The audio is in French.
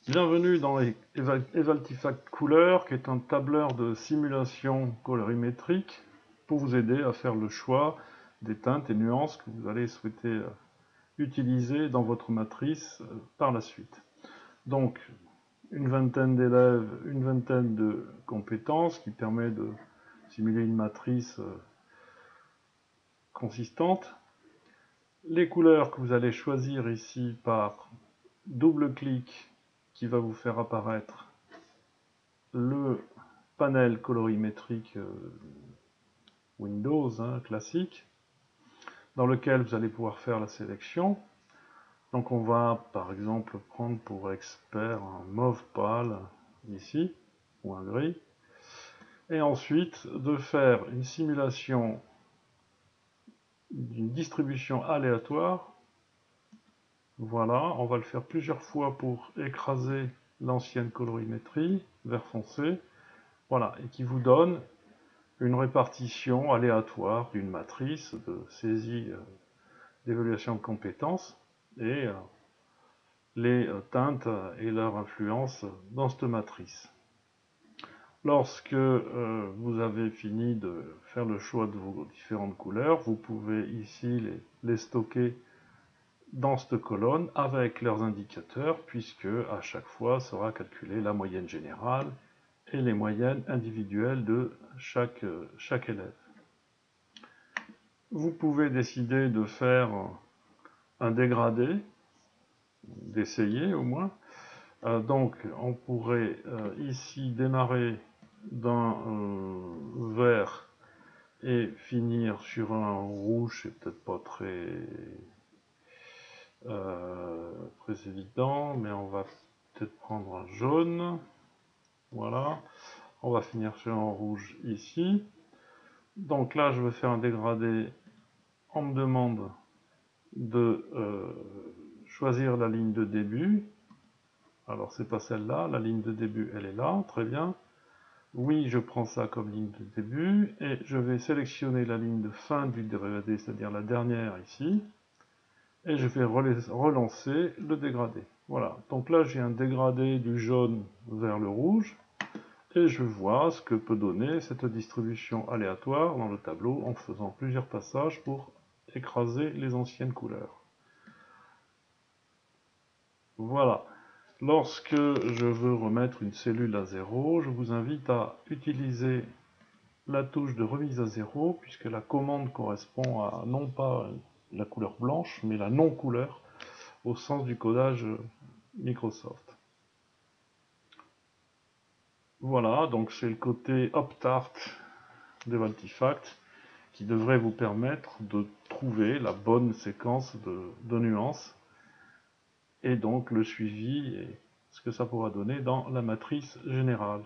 Bienvenue dans Evaltifact Couleur, qui est un tableur de simulation colorimétrique pour vous aider à faire le choix des teintes et nuances que vous allez souhaiter utiliser dans votre matrice par la suite. Donc, une vingtaine d'élèves, une vingtaine de compétences qui permet de simuler une matrice consistante. Les couleurs que vous allez choisir ici par double clic qui va vous faire apparaître le panel colorimétrique Windows classique, dans lequel vous allez pouvoir faire la sélection. Donc on va par exemple prendre pour expert un mauve pâle ici, ou un gris, et ensuite de faire une simulation d'une distribution aléatoire. Voilà, on va le faire plusieurs fois pour écraser l'ancienne colorimétrie, vert foncé, voilà, et qui vous donne une répartition aléatoire d'une matrice de saisie d'évaluation de compétences et les teintes et leur influence dans cette matrice. Lorsque vous avez fini de faire le choix de vos différentes couleurs, vous pouvez ici les stocker dans cette colonne avec leurs indicateurs, puisque à chaque fois sera calculée la moyenne générale et les moyennes individuelles de chaque élève. Vous pouvez décider de faire un dégradé, d'essayer au moins. Donc on pourrait ici démarrer d'un vert et finir sur un rouge, c'est peut-être pas très évident, mais on va peut-être prendre un jaune. Voilà, on va finir sur un rouge ici. Donc là, je vais faire un dégradé. On me demande de choisir la ligne de début. Alors, c'est pas celle-là, la ligne de début, elle est là, très bien. Oui, je prends ça comme ligne de début, et je vais sélectionner la ligne de fin du dégradé, c'est-à-dire la dernière ici, et je vais relancer le dégradé. Voilà, donc là j'ai un dégradé du jaune vers le rouge, et je vois ce que peut donner cette distribution aléatoire dans le tableau en faisant plusieurs passages pour écraser les anciennes couleurs. Voilà. Lorsque je veux remettre une cellule à zéro, je vous invite à utiliser la touche de remise à zéro, puisque la commande correspond à non pas la couleur blanche, mais la non-couleur, au sens du codage Microsoft. Voilà, donc c'est le côté OptArt de Valtifact qui devrait vous permettre de trouver la bonne séquence de nuances et donc le suivi et ce que ça pourra donner dans la matrice générale.